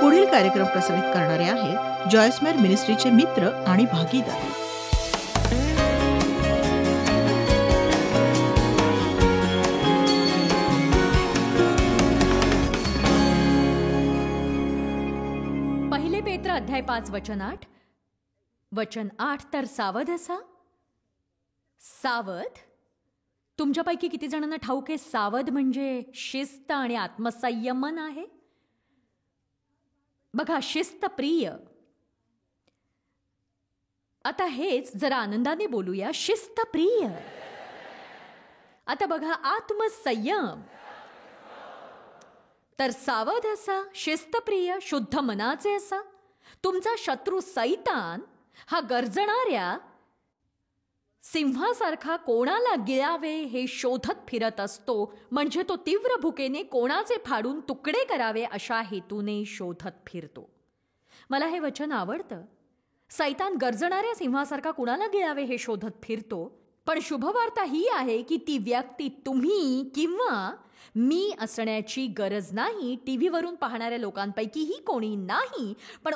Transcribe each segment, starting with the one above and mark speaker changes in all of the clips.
Speaker 1: पुढील कार्यक्रम प्रसारित करणारे आहेत जॉयस्मेर मिनिस्ट्रीचे मित्र आणि भागीदार.
Speaker 2: पहिले पेत्र अध्याय 5 वचन 8 तर सावध असा. सावध. तुमच्यापैकी किती जणांना ठाऊक आहे सावध म्हणजे शिस्त आणि आत्मसंयमन आहे? बघा, शिस्तप्रिय. आता हेच जरा आनंदाने बोलूया. शिस्तप्रिय. आता बघा, आत्मसंयम. तर सावध असा, शिस्तप्रिय, शुद्ध मनाचे असा. तुमचा शत्रू सैतान हा गर्जणाऱ्या सिंहासारखा कोणाला गिळावे हे शोधत फिरत असतो. म्हणजे तो तीव्र भुकेने कोणाचे फाडून तुकडे करावे अशा हेतूने शोधत फिरतो. मला हे वचन आवडतं. सैतान गर्जणाऱ्या सिंहासारखा कोणाला गिळावे हे शोधत फिरतो. पण शुभवार्ता ही आहे की ती व्यक्ती तुम्ही किंवा मी असण्याची गरज नाही. टीव्हीवरून पाहणाऱ्या लोकांपैकीही कोणी नाही. पण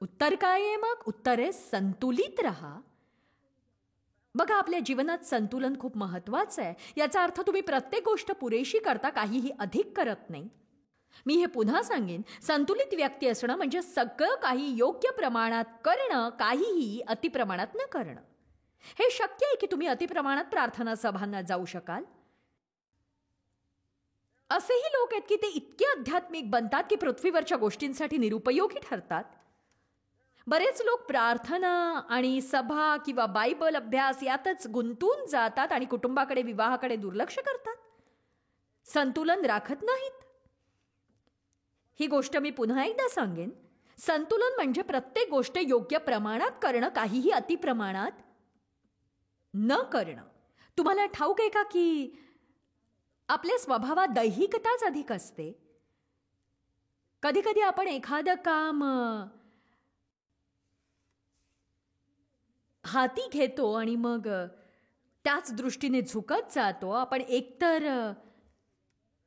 Speaker 2: उत्तर काय आहे मग? उत्तर आहे संतुलित रहा. बघा, आपल्या जीवनात संतुलन खूप महत्वाचं आहे. याचा अर्थ तुम्ही प्रत्येक गोष्ट पुरेशी करता, काहीही अधिक करत नाही. मी हे पुन्हा सांगेन, संतुलित व्यक्ती असणं म्हणजे सगळं काही योग्य प्रमाणात करणं, काहीही अतिप्रमाणात न करणं. हे शक्य आहे की तुम्ही अतिप्रमाणात प्रार्थना सभांना जाऊ शकाल. असेही लोक आहेत की ते इतके आध्यात्मिक बनतात की पृथ्वीवरच्या गोष्टींसाठी निरुपयोगी ठरतात. बरेच लोक प्रार्थना आणि सभा किंवा बायबल अभ्यास यातच गुंतून जातात आणि कुटुंबाकडे, विवाहाकडे दुर्लक्ष करतात. संतुलन राखत नाहीत. ही गोष्ट मी पुन्हा एकदा सांगेन. संतुलन म्हणजे प्रत्येक गोष्ट योग्य प्रमाणात करणं, काहीही अतिप्रमाणात न करणं. तुम्हाला ठाऊक आहे का की आपल्या स्वभावात दैहिकताच अधिक असते. कधी कधी आपण एखादं काम हाती घेतो आणि मग त्याच दृष्टीने झुकत जातो. आपण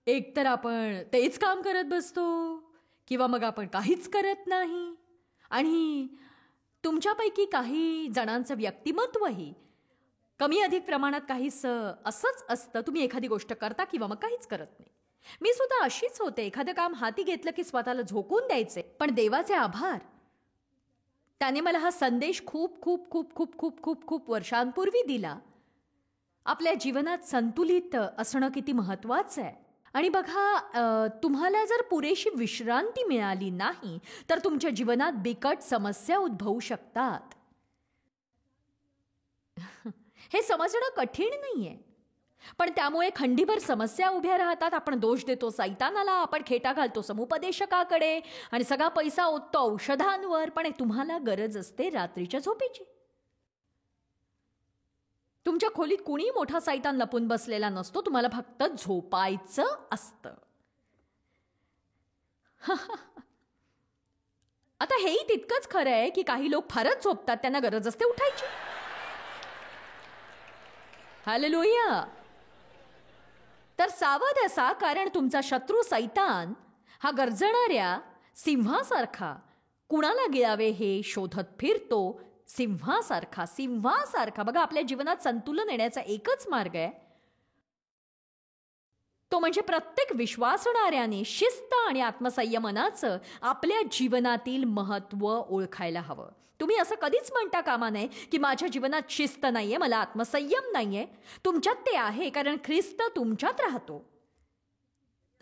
Speaker 2: एकतर आपण तेच काम करत बसतो किंवा मग आपण काहीच करत नाही. आणि तुमच्यापैकी काही जणांचं व्यक्तिमत्वही कमी अधिक प्रमाणात काहीच असंच असतं. तुम्ही एखादी गोष्ट करता किंवा मग काहीच करत नाही. मी सुद्धा अशीच होते. एखादं काम हाती घेतलं की स्वतःला झोकून द्यायचे. पण देवाचे आभार, त्याने मला हा संदेश खूप खूप खूप खूप खूप खूप खूप वर्षांपूर्वी दिला. आपल्या जीवनात संतुलित असणं किती महत्वाचं आहे. आणि बघा, तुम्हाला जर पुरेशी विश्रांती मिळाली नाही तर तुमच्या जीवनात बिकट समस्या उद्भवू शकतात. हे समजणं कठीण नाहीये, पण त्यामुळे खंडीभर समस्या उभ्या राहतात. आपण दोष देतो सैतानाला, आपण खेटा घालतो समुपदेशकाकडे आणि सगळा पैसा ओततो औषधांवर. पण तुम्हाला गरज असते रात्रीच्या झोपेची. तुमच्या खोलीत कुणी मोठा सैतान लपून बसलेला नसतो. तुम्हाला फक्त झोपायचं असतं. आता हेही तितकंच खरं आहे की काही लोक फारच झोपतात, त्यांना गरज असते उठायची. हालेलुया. तर सावध असा, कारण तुमचा शत्रू सैतान हा गर्जणाऱ्या सिंहासारखा कुणाला गिळावे हे शोधत फिरतो. सिंहासारखा. बघा, आपल्या जीवनात संतुलन येण्याचा एकच मार्ग आहे. तो म्हणजे प्रत्येक विश्वासणाऱ्याने शिस्त आणि आत्मसंयमनाचं आपल्या जीवनातील महत्त्व ओळखायला हवं. तुम्ही असं कधीच म्हणता कामा नये की माझ्या जीवनात शिस्त नाहीये, मला आत्मसंयम नाहीये. तुमच्यात ते आहे, कारण ख्रिस्त तुमच्यात राहतो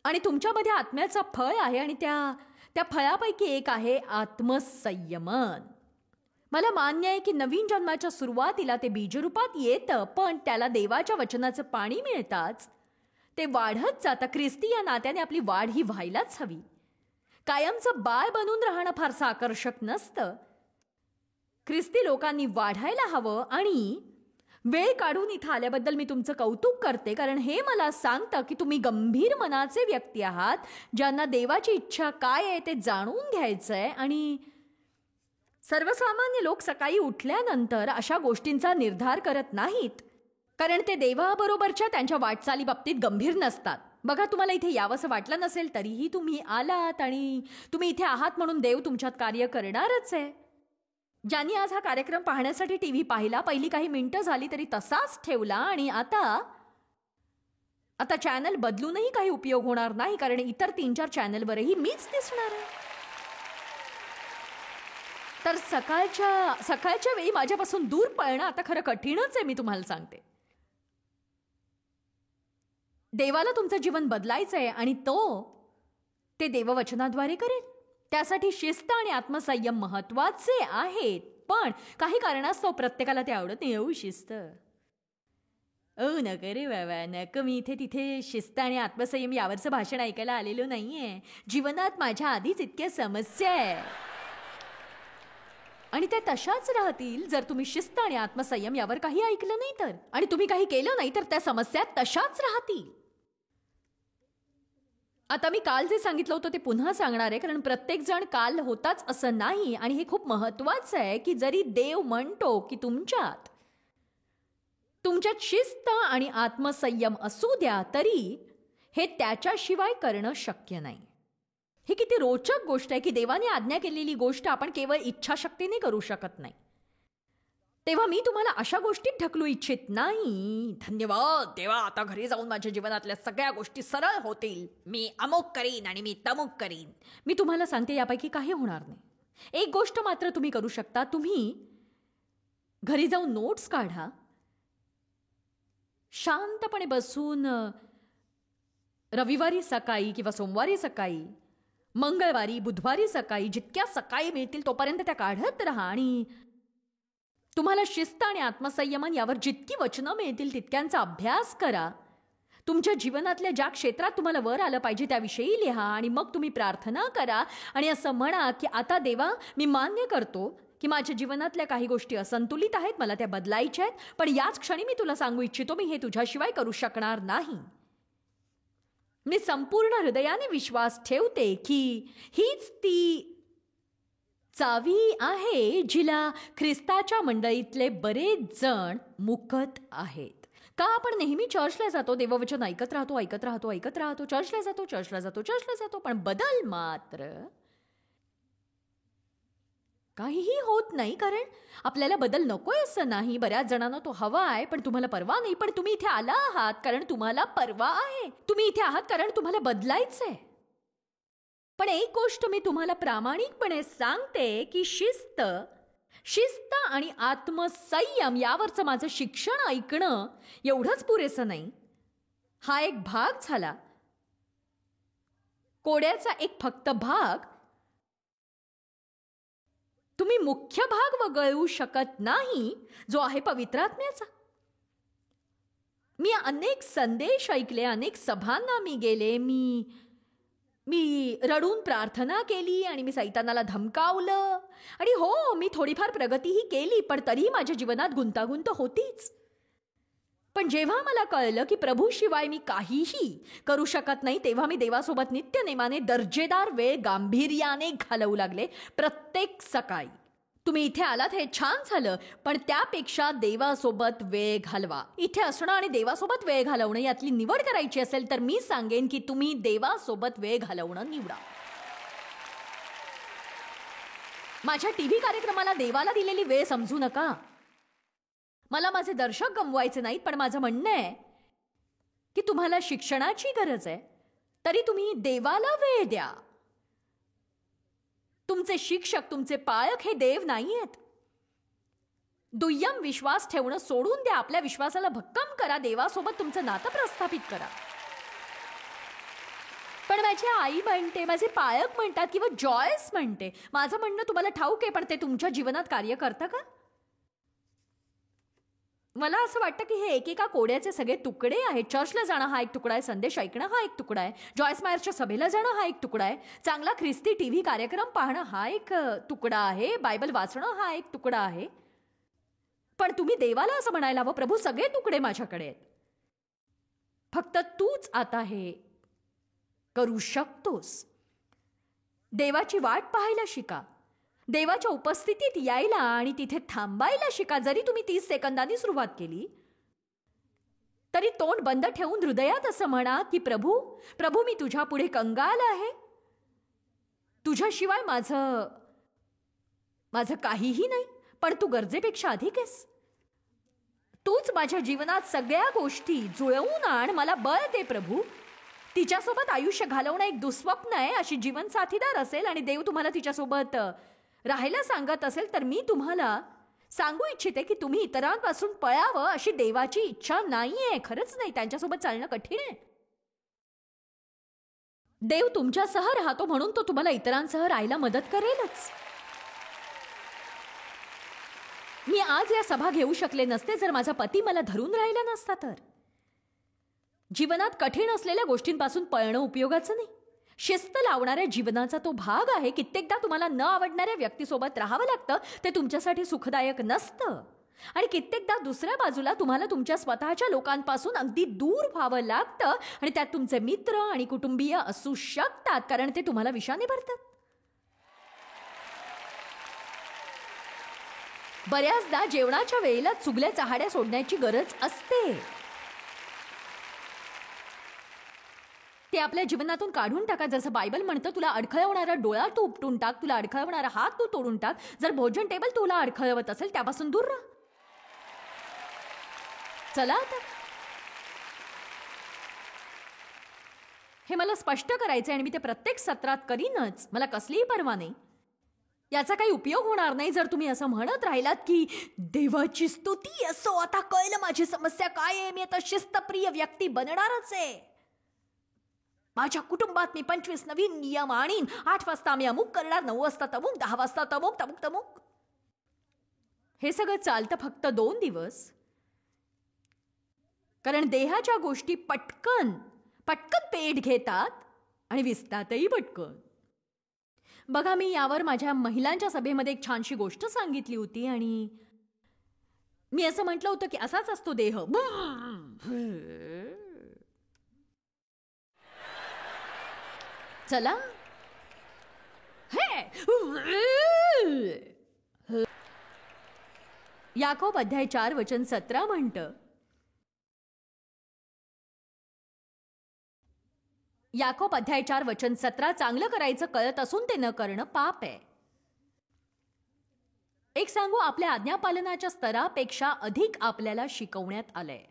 Speaker 2: आणि तुमच्यामध्ये आत्म्याचं फळ आहे आणि त्या फळापैकी एक आहे आत्मसंयमन. मला मान्य आहे की नवीन जन्माच्या सुरुवातीला ते बीजरूपात येतं, पण त्याला देवाच्या वचनाचं पाणी मिळताच ते वाढत जातं. ख्रिस्ती या नात्याने आपली वाढ ही व्हायलाच हवी. कायमचं बाळ बनून राहणं फारसं आकर्षक नसतं. ख्रिस्ती लोकांनी वाढायला हवं. आणि वेळ काढून इथं आल्याबद्दल मी तुमचं कौतुक करते, कारण हे मला सांगतं की तुम्ही गंभीर मनाचे व्यक्ती आहात, ज्यांना देवाची इच्छा काय आहे ते जाणून घ्यायचंय. आणि सर्वसामान्य लोक सकाळी उठल्यानंतर अशा गोष्टींचा निर्धार करत नाहीत, कारण ते देवाबरोबरच्या त्यांच्या वाटचाली बाबतीत गंभीर नसतात. बघा, तुम्हाला इथे यावंसं वाटलं नसेल तरीही तुम्ही आलात आणि तुम्ही इथे आहात म्हणून देव तुमच्यात कार्य करणारच आहे. ज्यांनी आज हा कार्यक्रम पाहण्यासाठी टीव्ही पाहिला, पहिली काही मिनिटं झाली तरी तसाच ठेवला आणि आता चॅनल बदलूनही काही उपयोग होणार नाही, कारण इतर 3-4 चॅनलवरही मीच दिसणार आहे. तर सकाळच्या वेळी माझ्यापासून दूर पळणं आता खरं कठीणच आहे, मी तुम्हाला सांगते. देवाला तुमचं जीवन बदलायचं आहे आणि ते देववचनाद्वारे करेल. त्यासाठी शिस्त आणि आत्मसंयम महत्वाचे आहेत, पण काही कारणास्तव प्रत्येकाला ते आवडत नाही. शिस्त नको रे बाबा, नको. मी इथे तिथे शिस्त आणि आत्मसंयम यावरचं भाषण ऐकायला आलेलो नाहीये. जीवनात माझ्या आधीच इतक्या समस्या आहे आणि त्या तशाच राहतील जर तुम्ही शिस्त आणि आत्मसंयम यावर काही ऐकलं नाही तर, आणि तुम्ही काही केलं नाही तर त्या समस्या तशाच राहतील. आता मी काल जे सांगितलं होतं ते पुन्हा सांगणार आहे, कारण प्रत्येक जण काल होताच असं नाही. आणि हे खूप महत्वाचं आहे की जरी देव म्हणतो की तुमच्यात शिस्त आणि आत्मसंयम असू द्या, तरी हे त्याच्याशिवाय करणं शक्य नाही. ही किती रोचक गोष्ट आहे की देवाने आज्ञा केलेली गोष्ट आपण केवळ इच्छाशक्तीने करू शकत नाही. तेव्हा मी तुम्हाला अशा गोष्टीत ढकलू इच्छित नाही. धन्यवाद देवा, आता घरी जाऊन माझ्या जीवनातल्या सगळ्या गोष्टी सरळ होतील, मी अमुक करीन आणि मी तमुक करीन. मी तुम्हाला सांगते, यापैकी काही होणार नाही. एक गोष्ट मात्र तुम्ही करू शकता. तुम्ही घरी जाऊन नोट्स काढा, शांतपणे बसून रविवारी सकाळी किंवा सोमवारी सकाळी, मंगळवारी, बुधवारी सकाळी, जितक्या सकाळी मिळतील तोपर्यंत त्या काढत राहा आणि तुम्हाला शिस्त आणि आत्मसंयमन यावर जितकी वचनं मिळतील तितक्यांचा अभ्यास करा. तुमच्या जीवनातल्या ज्या क्षेत्रात तुम्हाला वर आलं पाहिजे त्याविषयी लिहा आणि मग तुम्ही प्रार्थना करा आणि असं म्हणा की आता देवा, मी मान्य करतो की माझ्या जीवनातल्या काही गोष्टी असंतुलित आहेत, मला त्या बदलायच्या आहेत, पण याच क्षणी मी तुला सांगू इच्छितो, मी हे तुझ्याशिवाय करू शकणार नाही. मी संपूर्ण हृदयाने विश्वास ठेवते की हीच ती चावी आहे जिला ख्रिस्ताच्या मंडळीतले बरेच जण मुकत आहेत. का आपण नेहमी चर्चला जातो, देववचन ऐकत राहतो, चर्चला जातो, पण बदल मात्र काहीही होत नाही. कारण आपल्याला बदल नकोय असं नाही, बऱ्याच जणांना तो हवा आहे, पण तुम्हाला परवा नाही. पण तुम्ही इथे आला आहात कारण तुम्हाला परवा आहे. तुम्ही इथे आहात कारण तुम्हाला बदलायचंय. पण एक गोष्ट मी तुम्हाला प्रामाणिकपणे सांगते की शिस्त आणि आत्मसंयम यावरचं माझं शिक्षण ऐकणं एवढंच पुरेसं नाही. हा एक भाग झाला, कोड्याचा एक फक्त भाग. तुम्ही मुख्य भाग वगळू शकत नाही, जो आहे पवित्र आत्म्याचा. मी अनेक संदेश ऐकले, अनेक सभांना मी गेले, मी रडून प्रार्थना केली आणि मी सैतानाला धमकावलं आणि हो, मी थोडीफार प्रगतीही केली, पण तरीही माझ्या जीवनात गुंतागुंत होतीच. पण जेव्हा मला कळलं की प्रभूशिवाय मी काहीही करू शकत नाही, तेव्हा मी देवासोबत नित्यनेमाने दर्जेदार वेळ गांभीर्याने घालवू लागले. प्रत्येक सकाळी तुम्ही इथे आलात हे छान झालं, पण त्यापेक्षा देवासोबत वेळ घालवा. इथे असणं आणि देवासोबत वेळ घालवणं यातली निवड करायची असेल तर मी सांगेन की तुम्ही देवासोबत वेळ घालवणं निवडा. माझ्या टीव्ही कार्यक्रमाला देवाला दिलेली वेळ समजू नका. मला माझे दर्शक गमवायचे नाहीत, पण माझं म्हणणं आहे की तुम्हाला शिक्षणाची गरज आहे, तरी तुम्ही देवाला वेळ द्या. तुमचे शिक्षक, तुमचे पालक हे देव नाहीयेत. दुय्यम विश्वास ठेवणं सोडून द्या. आपल्या विश्वासाला भक्कम करा. देवासोबत तुमचं नातं प्रस्थापित करा. पण माझी आई म्हणते, माझे पालक म्हणतात किंवा जॉयस म्हणते. माझं म्हणणं तुम्हाला ठाऊक आहे, पण ते तुमच्या जीवनात कार्य करतं का? मला असं वाटतं की हे एकेका कोड्याचे सगळे तुकडे आहेत. चर्चला जाणं हा एक तुकडा आहे, संदेश ऐकणं हा एक तुकडा आहे, जॉयस मायरच्या सभेला जाणं हा एक तुकडा आहे, चांगला ख्रिस्ती टीव्ही कार्यक्रम पाहणं हा एक तुकडा आहे, बायबल वाचणं हा एक तुकडा आहे. पण तुम्ही देवाला असं म्हणायला हवं, प्रभू सगळे तुकडे माझ्याकडे आहेत, फक्त तूच आता हे करू शकतोस. देवाची वाट पाहायला शिका. देवाच्या उपस्थितीत यायला आणि तिथे थांबायला शिका. जरी तुम्ही 30 सेकंदांनी सुरुवात केली तरी तोंड बंद ठेवून हृदयात असं म्हणा की प्रभू प्रभू, मी तुझ्या पुढे कंगाल आहे. तुझ्याशिवाय माझं काहीही नाही, पण तू गरजेपेक्षा अधिक आहेस. तूच माझ्या जीवनात सगळ्या गोष्टी जुळवून आण. मला बळ दे प्रभू. तिच्यासोबत आयुष्य घालवणं एक दुःस्वप्न आहे अशी जीवन साथीदार असेल आणि देव तुम्हाला तिच्यासोबत राहायला सांगत असेल तर मी तुम्हाला सांगू इच्छिते की तुम्ही इतरांपासून पळावं अशी देवाची इच्छा नाहीये. खरंच नाही. त्यांच्यासोबत चालणं कठीण आहे. देव तुमच्यासह राहतो म्हणून तो तुम्हाला इतरांसह राहायला मदत करेलच. मी आज या सभा घेऊ शकले नसते जर माझा पती मला धरून राहिला नसता तर. जीवनात कठीण असलेल्या गोष्टींपासून पळणं उपयोगाचं नाही. शिस्त लावणाऱ्या जीवनाचा तो भाग आहे. कित्येकदा तुम्हाला न आवडणाऱ्या व्यक्तीसोबत राहावं लागतं. ते तुमच्यासाठी सुखदायक नसतं. आणि कित्येकदा दुसऱ्या बाजूला तुम्हाला तुमच्या स्वतःच्या लोकांपासून अगदी दूर व्हावं लागतं आणि त्यात तुमचे मित्र आणि कुटुंबीय असू शकतात कारण ते तुम्हाला विषाने भरतात. बऱ्याचदा जेवणाच्या वेळेला चुगल्या चहाड्या सोडण्याची गरज असते. ते आपल्या जीवनातून काढून टाका. जसं बायबल म्हणतं, तुला अडखळवणारा डोळा तू उपटून टाक, तुला अडखळवणारा हात तू तोडून टाक. जर भोजन टेबल तुला अडखळवत असेल त्यापासून दूर राहा. चला आता, हे मला स्पष्ट करायचं आणि मी ते प्रत्येक सत्रात करीनच. मला कसलीही पर्वा नाही. याचा काही उपयोग होणार नाही जर तुम्ही असं म्हणत राहिलात की देवाची स्तुती असो, आता कळलं माझी समस्या काय आहे, मी आता शिस्तप्रिय व्यक्ती बनणारच आहे. माझ्या कुटुंबात मी 25 नवीन नियम आणीन. 8 वाजता मी अमुक करणार, 9 वाजता तमुक, 10 वाजता तमुक तमुक तमुक. हे सगळं चालतं फक्त 2 दिवस. कारण देहाच्या गोष्टी पटकन पेट घेतात आणि विसतातही पटकन. बघा, मी यावर माझ्या महिलांच्या सभेमध्ये एक छानशी गोष्ट सांगितली होती आणि मी असं म्हटलं होतं की असाच असतो देह. चला, याकोब अध्याय 4 वचन 17 म्हणतं, याकोब अध्याय 4 वचन 17, चांगलं करायचं कळत असून ते न करणं पाप आहे. एक सांगू, आपल्या आज्ञापालनाच्या स्तरापेक्षा अधिक आपल्याला शिकवण्यात आलंय.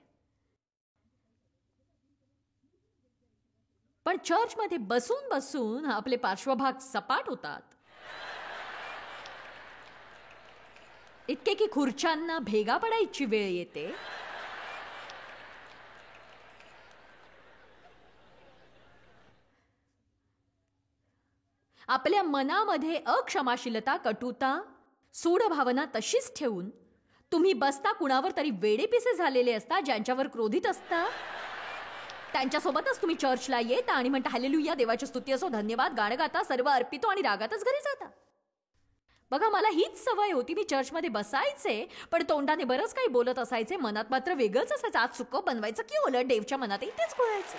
Speaker 2: पण चर्चमध्ये बसून बसून आपले पार्श्वभाग सपाट होतात, इतके की खुर्च्यांना भेगा पडायची वेळ येते. आपल्या मनामध्ये अक्षमाशीलता, कटुता, सूड भावना तशीच ठेवून तुम्ही बसता कुणावर तरी वेडेपिसे झालेले असता, ज्यांच्यावर क्रोधित असता. त्यांच्यासोबतच तुम्ही चर्चला येता आणि म्हणता हालेलुया, देवाची स्तुती असो, धन्यवाद, गाणं गाता, सर्व अर्पितो आणि रागातच घरी जाता. बघा, मला हीच सवय होती. मी चर्चमध्ये बसायचे पण तोंडाने बरंच काही बोलत असायचे, मनात मात्र वेगळंच असायचं. आज सुकं बनवायचं की उलट देवच्या मनात तेच बोलायचं.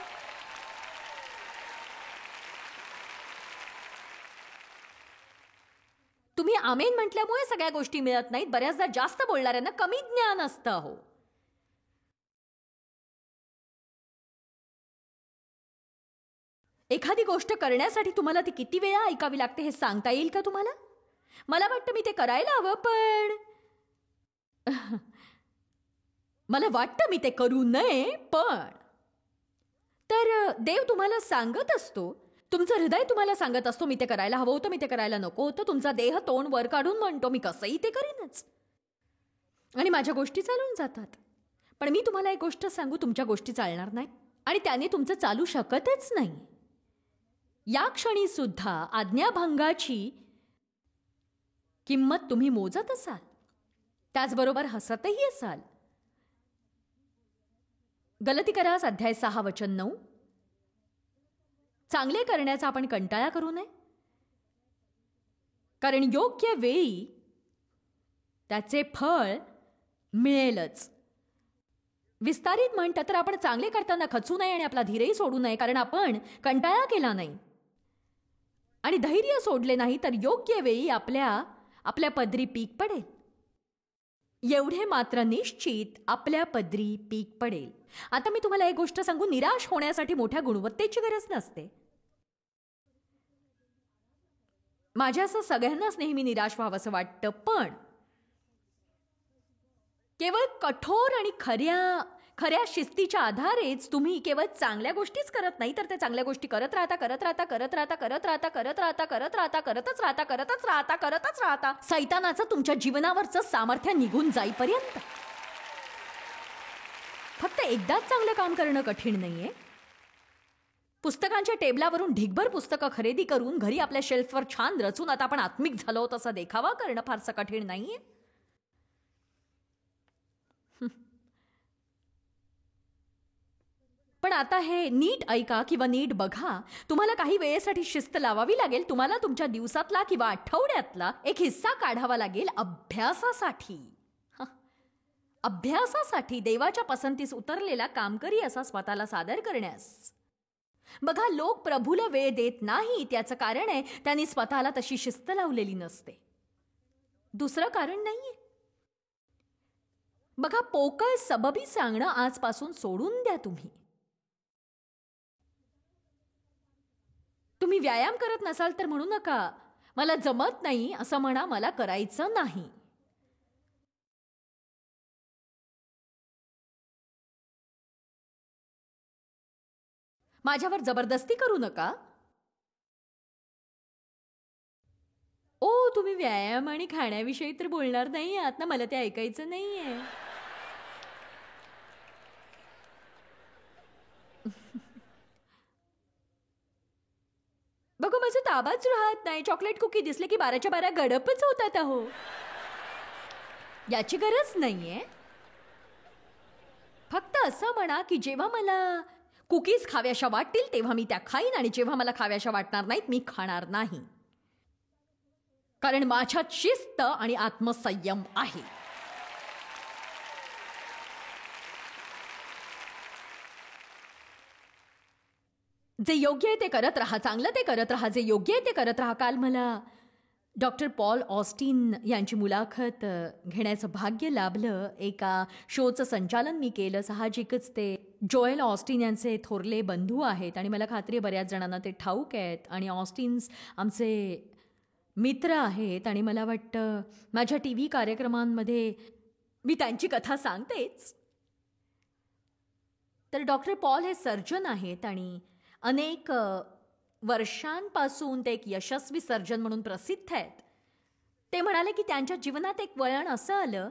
Speaker 2: तुम्ही आमेन म्हटल्यामुळे सगळ्या गोष्टी मिळत नाहीत. बऱ्याचदा जास्त बोलणाऱ्यांना कमी ज्ञान असतं. हो, एखादी गोष्ट करण्यासाठी तुम्हाला ती किती वेळा ऐकावी लागते हे सांगता येईल का तुम्हाला? मला वाटतं मी ते करायला हवं, पण मला वाटतं मी ते करू नये. पण तर देव तुम्हाला सांगत असतो, तुमचं हृदय तुम्हाला सांगत असतो मी ते करायला हवं होतं, मी ते करायला नको होतं. तुमचा देह तोंड वर काढून म्हणतो मी कसंही ते करीनच आणि माझ्या गोष्टी चालून जातात. पण मी तुम्हाला एक गोष्ट सांगू, तुमच्या गोष्टी चालणार नाही आणि त्याने तुमचं चालू शकतच नाही. या क्षणी सुद्धा आज्ञाभंगाची किंमत तुम्ही मोजत असाल, त्याचबरोबर हसतही असाल. गलतीकरास अध्याय 6 वचन 9, चांगले करण्याचा आपण कंटाळा करू नये, कारण योग्य वेळी त्याचे फळ मिळेलच. विस्तारित म्हणतात तर आपण चांगले करताना खचू नये आणि आपला धीरही सोडू नये, कारण आपण कंटाळा केला नाही आणि धैर्य सोडले नाही तर योग्य वेळी आपल्या पदरी पीक पडेल. एवढे मात्र निश्चित आपल्या पदरी पीक पडेल. आता मी तुम्हाला एक गोष्ट सांगू, निराश होण्यासाठी मोठ्या गुणवत्तेची गरज नसते. माझ्या असं सगळ्यांनाच नेहमी निराश व्हावंसं वाटतं, पण केवळ कठोर आणि खऱ्या शिस्तीच्या आधारेच तुम्ही केवळ चांगल्या गोष्टीच करत नाही, तर त्या चांगल्या गोष्टी करत राहता सैतानाचं तुमच्या जीवनावरचं सामर्थ्य निघून जाईपर्यंत. फक्त एकदाच चांगलं काम करणं कठीण नाहीये. पुस्तकांच्या टेबलावरून ढिगभर पुस्तकं खरेदी करून घरी आपल्या शेल्फवर छान रचून आता आपण आत्मिक झालो तसा देखावा करणं फारसं कठीण नाहीये. पण आता हे नीट ऐका किंवा नीट बघा. तुम्हाला काही वेळेसाठी शिस्त लावावी लागेल. तुम्हाला तुमच्या दिवसातला किंवा आठवड्यातला एक हिस्सा काढावा लागेल अभ्यासासाठी. अभ्यासासाठी, देवाच्या पसंतीस उतरलेला कामकरी असा स्वतःला सादर करण्यास. बघा, लोक प्रभूला वेळ देत नाही त्याचं कारण आहे त्यांनी स्वतःला तशी शिस्त लावलेली नसते. दुसरं कारण नाहीये. बघा, पोकळ सबबी सांगणं आजपासून सोडून द्या. तुम्ही व्यायाम करत नसाल तर म्हणू नका मला जमत नाही, असं म्हणा मला करायचं नाही. माझ्यावर जबरदस्ती करू नका. तुम्ही व्यायाम आणि खाण्याविषयी तर बोलणार नाही आहात ना, मला ते ऐकायचं नाहीये. बघू, माझं ताबाच राहत नाही. चॉकलेट कुकी दिसले की 12च्या 12 गडपच होतात. याची गरज नाहीये. फक्त असं म्हणा की जेव्हा मला कुकीज खाव्याशा वाटतील तेव्हा मी त्या खाईन, आणि जेव्हा मला खाव्याशा वाटणार नाहीत मी खाणार नाही. कारण माझ्यात शिस्त आणि आत्मसंयम आहे. जे योग्य आहे ते करत राहा, चांगलं ते करत राहा, जे योग्य आहे ते करत राहा. काल मला डॉक्टर पॉल ऑस्टिन यांची मुलाखत घेण्याचं भाग्य लाभलं. एका शोचं संचालन मी केलं. साहजिकच ते जोएल ऑस्टिन यांचे थोरले बंधू आहेत आणि मला खात्री आहे बऱ्याच जणांना ते ठाऊक आहेत. आणि ऑस्टिन्स आमचे मित्र आहेत आणि मला वाटतं माझ्या TV कार्यक्रमांमध्ये मी त्यांची कथा सांगतेच. तर डॉक्टर पॉल हे सर्जन आहेत आणि अनेक वर्षांपासून ते एक यशस्वी सर्जन म्हणून प्रसिद्ध आहेत. ते म्हणाले की त्यांच्या जीवनात एक वळण असं आलं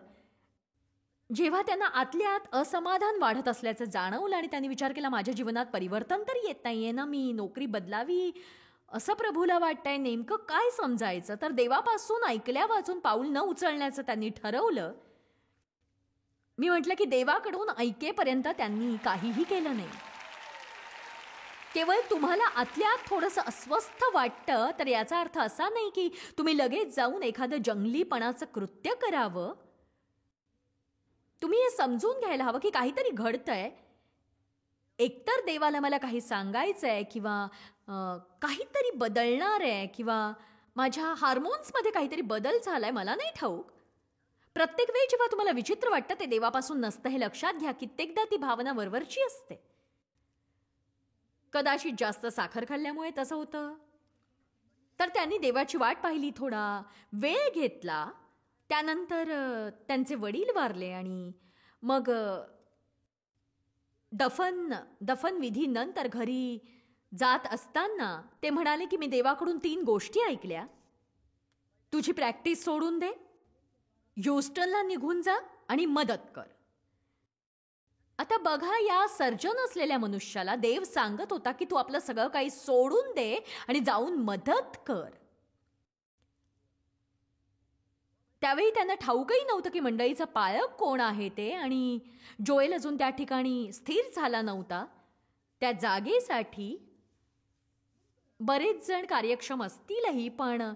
Speaker 2: जेव्हा त्यांना आतल्या आत असमाधान वाढत असल्याचं जाणवलं आणि त्यांनी विचार केला माझ्या जीवनात परिवर्तन तर येत नाहीये ना, मी नोकरी बदलावी असं प्रभूला वाटतंय, नेमकं काय समजायचं. तर देवापासून ऐकल्या वाचून पाऊल न उचलण्याचं त्यांनी ठरवलं. मी म्हटलं की देवाकडून ऐकेपर्यंत त्यांनी काहीही केलं नाही. केवळ तुम्हाला आतल्या थोडंसं अस्वस्थ वाटतं तर याचा अर्थ असा नाही की तुम्ही लगेच जाऊन एखादं जंगलीपणाचं कृत्य करावं. तुम्ही हे समजून घ्यायला हवं की काहीतरी घडतंय. एकतर देवाला मला काही सांगायचंय किंवा काहीतरी बदलणार आहे किंवा माझ्या हार्मोन्समध्ये काहीतरी बदल झालाय, मला नाही ठाऊक. प्रत्येक वेळी जेव्हा तुम्हाला विचित्र वाटतं ते देवापासून नसतं हे लक्षात घ्या. कित्येकदा ती भावना वरवरची असते. कदाचित जास्त साखर खाल्ल्यामुळे तसं होतं. तर त्यांनी देवाची वाट पाहिली, थोडा वेळ घेतला. त्यानंतर त्यांचे वडील वारले आणि मग दफन विधीनंतर घरी जात असताना ते म्हणाले की मी देवाकडून 3 गोष्टी ऐकल्या. तुझी प्रॅक्टिस सोडून दे, ह्यूस्टनला निघून जा आणि मदत कर. आता बघा, या सर्जन असलेल्या मनुष्याला देव सांगत होता की तू आपलं सगळं काही सोडून दे आणि जाऊन मदत कर. त्यावेळी त्यांना ठाऊकही नव्हतं की मंडळीचा पालक कोण आहे ते, आणि जोएल अजून त्या ठिकाणी स्थिर झाला नव्हता. त्या जागेसाठी बरेच जण कार्यक्षम असतीलही, पण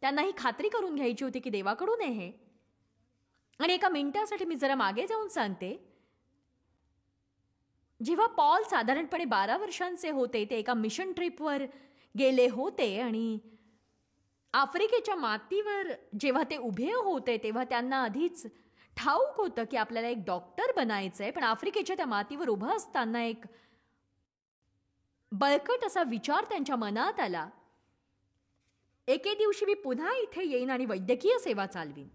Speaker 2: त्यांना ही खात्री करून घ्यायची होती की देवाकडून आहे हे. आणि एका मिनिटासाठी मी जरा मागे जाऊन सांगते. जेव्हा पॉल साधारणपणे 12 वर्षांचे होते ते एका मिशन ट्रिपवर गेले होते आणि आफ्रिकेच्या मातीवर जेव्हा ते उभे होते तेव्हा त्यांना आधीच ठाऊक होतं की आपल्याला एक डॉक्टर बनायचंय, पण आफ्रिकेच्या त्या मातीवर उभं असताना एक बळकट असा विचार त्यांच्या मनात आला, एके दिवशी मी पुन्हा इथे येईन आणि वैद्यकीय सेवा चालवीन.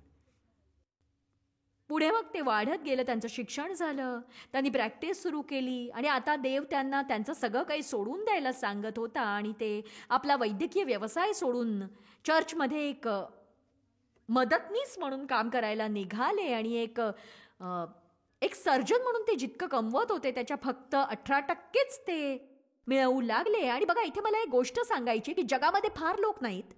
Speaker 2: पुढे मग ते वाढत गेलं, त्यांचं शिक्षण झालं, त्यांनी प्रॅक्टिस सुरू केली आणि आता देव त्यांना त्यांचं सगळं काही सोडून द्यायला सांगत होता आणि ते आपला वैद्यकीय व्यवसाय सोडून चर्चमध्ये एक मदतनीस म्हणून काम करायला निघाले आणि एक सर्जन म्हणून ते जितकं कमवत होते त्याच्या फक्त 18% ते मिळवू लागले. आणि बघा, इथे मला एक गोष्ट सांगायची की जगामध्ये फार लोक नाहीत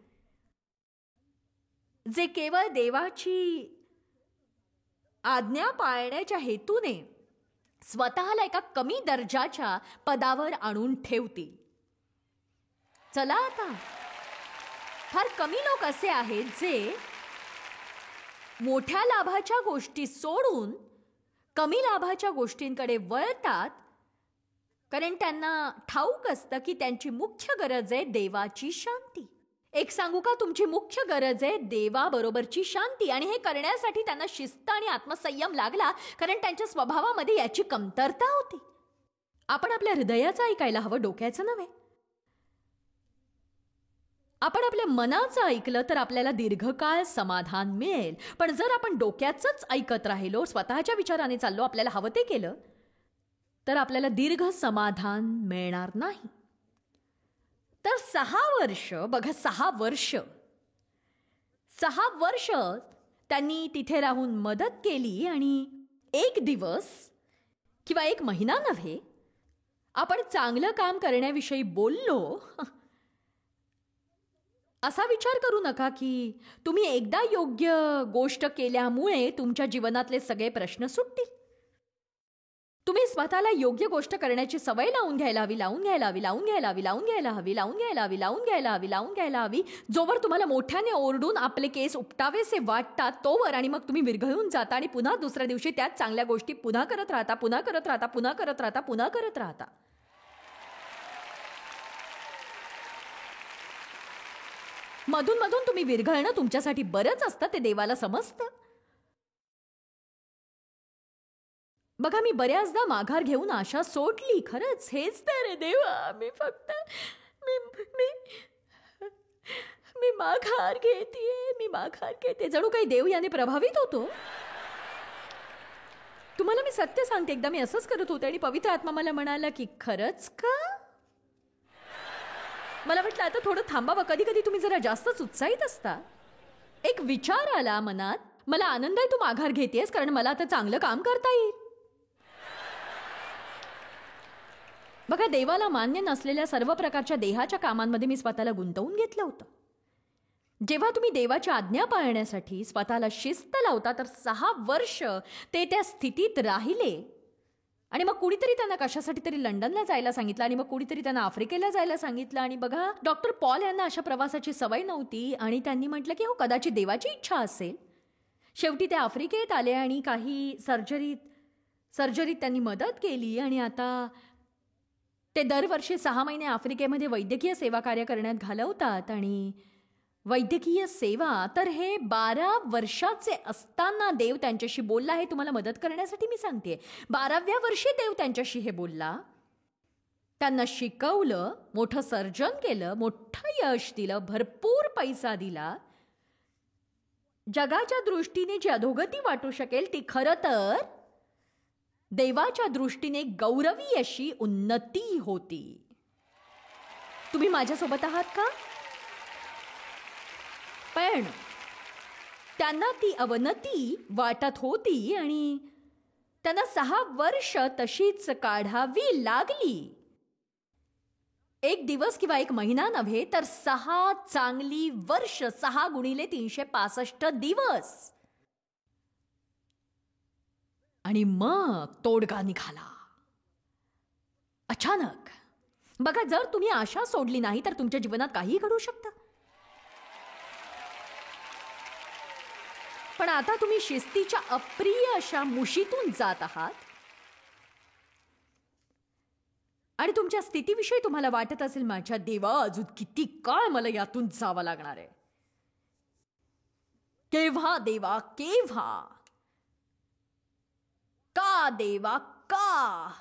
Speaker 2: जे केवळ देवाची आज्ञा पाळण्याच्या हेतूने स्वतःला एका कमी दर्जाच्या पदावर आणून ठेवतील. चला आता, फार कमी लोक असे आहेत जे मोठ्या लाभाच्या गोष्टी सोडून कमी लाभाच्या गोष्टींकडे वळतात, कारण त्यांना ठाऊक असतं की त्यांची मुख्य गरज आहे देवाची शांती. एक सांगू का, तुमची मुख्य गरज आहे देवाबरोबरची शांती. आणि हे करण्यासाठी त्यांना शिस्त आणि आत्मसंयम लागला, कारण त्यांच्या स्वभावामध्ये याची कमतरता होती. आपण आपल्या हृदयाचं ऐकायला हवं, डोक्याचं नव्हे. आपण आपल्या मनाचं ऐकलं तर आपल्याला दीर्घकाळ समाधान मिळेल, पण जर आपण डोक्याचंच ऐकत राहिलो, स्वतःच्या विचाराने चाललो, आपल्याला हवं ते केलं, तर आपल्याला दीर्घ समाधान मिळणार नाही. तर 6 वर्ष, बघा 6 वर्ष त्यांनी तिथे राहून मदत केली. आणि एक दिवस किंवा एक महिना नव्हे, आपण चांगलं काम करण्याविषयी बोललो, असा विचार करू नका की तुम्ही एकदा योग्य गोष्ट केल्यामुळे तुमच्या जीवनातले सगळे प्रश्न सुटतील. तुम्ही स्वतःला योग्य गोष्ट करण्याची सवय लावून घ्यायला हवी. जोवर तुम्हाला मोठ्याने ओरडून आपले केस उपटावेसे वाटतात तोवर, आणि मग तुम्ही विरघळून जाता आणि पुन्हा दुसऱ्या दिवशी त्याच चांगल्या गोष्टी पुन्हा करत राहता. मधून मधून तुम्ही विरघळणं तुमच्यासाठी बरंच असतं, ते देवाला समजतं. बघा, मी बऱ्याचदा माघार घेऊन आशा सोडली. खरंच हेच तर आहे देवा, मी फक्त मी माघार घेते. जणू काही देव याने प्रभावित होतो. तुम्हाला मी सत्य सांगते, एकदा मी असंच करत होते आणि पवित्र आत्मा मला म्हणाला की खरंच का? मला वाटलं आता थोडं थांबावं. कधी कधी तुम्ही जरा जास्तच उत्साहित असता. एक विचार आला मनात, मला आनंद आहे तू माघार घेतेस, कारण मला आता चांगलं काम करता येईल. बघा, देवाला मान्य नसलेल्या सर्व प्रकारच्या देहाच्या कामांमध्ये मी स्वतःला गुंतवून घेतलं होतं. जेव्हा तुम्ही देवाची आज्ञा पाळण्यासाठी स्वतःला शिस्त लावता, तर 6 वर्ष ते त्या स्थितीत राहिले. आणि मग कुणीतरी त्यांना कशासाठी तरी लंडनला जायला सांगितलं, आणि मग कुणीतरी त्यांना आफ्रिकेला जायला सांगितलं. आणि बघा, डॉक्टर पॉल यांना अशा प्रवासाची सवय नव्हती आणि त्यांनी म्हटलं की हो, कदाचित देवाची इच्छा असेल. शेवटी ते आफ्रिकेत आले आणि काही सर्जरीत त्यांनी मदत केली. आणि आता ते दरवर्षी 6 महिने आफ्रिकेमध्ये वैद्यकीय सेवा कार्य करण्यात घालवतात. आणि वैद्यकीय सेवा तर हे 12 वर्षाचे असताना देव त्यांच्याशी बोलला. हे तुम्हाला मदत करण्यासाठी मी सांगते. 12व्या वर्षी देव त्यांच्याशी हे बोलला, त्यांना शिकवलं, मोठं सर्जन केलं, मोठं यश दिलं, भरपूर पैसा दिला. जगाच्या दृष्टीने जी अधोगती वाटू शकेल ती खरं तर देवाच्या दृष्टीने गौरवी अशी उन्नती होती. तुम्ही माझ्यासोबत आहात का? पण त्यांना ती अवनती वाटत होती आणि त्यांना 6 वर्ष तशीच काढावी लागली. एक दिवस किंवा एक महिना नव्हे, तर 6 चांगली वर्ष, 6 गुणिले 365 दिवस. आणि मग तोडगा निघाला अचानक. बघा, जर तुम्ही आशा सोडली नाही तर तुमच्या जीवनात काही घडू शकतं. पण आता तुम्ही शिस्तीच्या अप्रिय अशा मुशीतून जात आहात आणि तुमच्या स्थितीविषयी तुम्हाला वाटत असेल, माझ्या देवा, अजून किती काळ मला यातून जावं लागणार आहे. केव्हा देवा, केव्हा? का देवा का?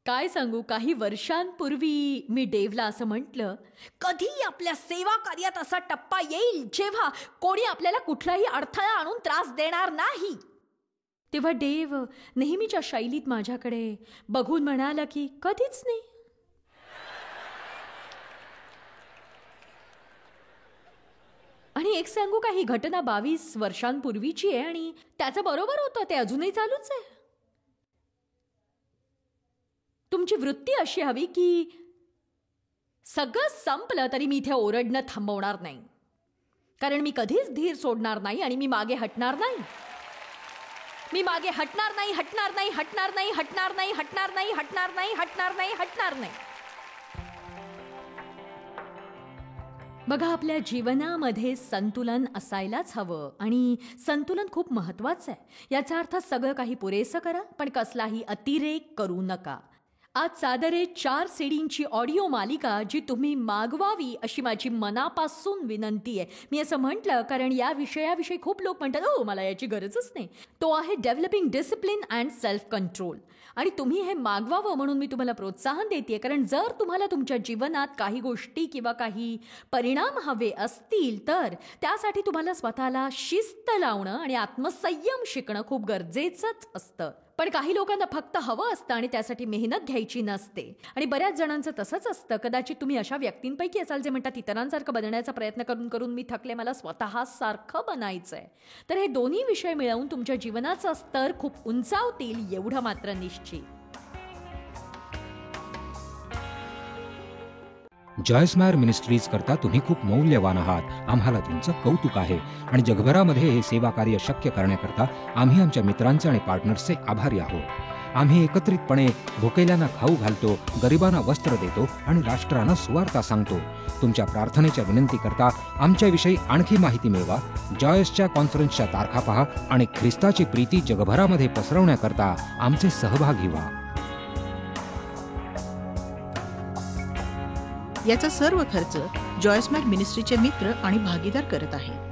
Speaker 2: काय सांगू, काही वर्षांपूर्वी मी डेवला असं म्हटलं, कधी आपल्या सेवा कार्यात असा टप्पा येईल जेव्हा कोणी आपल्याला कुठलाही अडथळा आणून त्रास देणार नाही. तेव्हा देव नेहमीच्या शैलीत माझ्याकडे बघून म्हणाला की कधीच नाही. आणि एक सांगू का, ही घटना 22 वर्षांपूर्वीची आहे आणि त्याचं बरोबर होतं, ते अजूनही चालूच आहे. तुमची वृत्ती अशी हवी की सगळं संपलं तरी मी इथे ओरडणं थांबवणार नाही, कारण मी कधीच धीर सोडणार नाही आणि मी मागे हटणार नाही. मी मागे हटणार नाही, हटणार नाही, हटणार नाही, हटणार नाही, हटणार नाही, हटणार नाही, हटणार नाही, हटणार नाही. बघा, आपल्या जीवनामध्ये संतुलन असायलाच हवं आणि संतुलन खूप महत्वाचं आहे. याचा अर्थ सगळं काही पुरेसं करा, पण कसलाही अतिरेक करू नका. आज सादर आहे 4 सीडींची ऑडिओ मालिका जी तुम्ही मागवावी अशी माझी मनापासून विनंती आहे. मी असं म्हटलं कारण या विषयाविषयी खूप लोक म्हणतात, ओ मला याची गरजच नाही. तो आहे developing discipline and self control. आणि तुम्ही हे मागवावं म्हणून मी तुम्हाला प्रोत्साहन देते, कारण जर तुम्हाला तुमच्या जीवनात काही गोष्टी किंवा काही परिणाम हवे असतील तर त्यासाठी तुम्हाला स्वतःला शिस्त लावणं आणि आत्मसंयम शिकणं खूप गरजेचंच असतं. पण काही लोकांना फक्त हवं असतं आणि त्यासाठी मेहनत घ्यायची नसते. आणि बऱ्याच जणांचं तसंच असतं. कदाचित तुम्ही अशा व्यक्तींपैकी असाल जे म्हणतात, इतरांसारखं बनण्याचा प्रयत्न करून करून मी थकले, मला स्वतः सारखं बनायचंय. तर हे दोन्ही विषय मिळवून तुमच्या जीवनाचा स्तर खूप उंचावतील एवढं मात्र निश्चित.
Speaker 3: जॉयस्मायर मिनिस्ट्रीज करता तुम्ही खूप मौल्यवान आहात. आम्हाला तुमचं कौतुक आहे आणि जगभरामध्ये हे सेवा कार्य शक्य करण्याकरता आम्ही आमच्या मित्रांचे आणि पार्टनर्सचे आभारी आहोत. आम्ही एकत्रितपणे भुकेल्यांना खाऊ घालतो, गरिबांना वस्त्र देतो आणि राष्ट्रांना सुवार्ता सांगतो. तुमच्या प्रार्थनेच्या विनंती करता आमच्याविषयी आणखी माहिती मिळवा. जॉयसच्या कॉन्फरन्सच्या तारखा पहा आणि ख्रिस्ताची प्रीती जगभरामध्ये पसरवण्याकरता आमचे सहभागी व्हा.
Speaker 1: याचा सर्व खर्च जॉयस्मॅक मिनिस्ट्रीचे मित्र आणि भागीदार करत आहेत.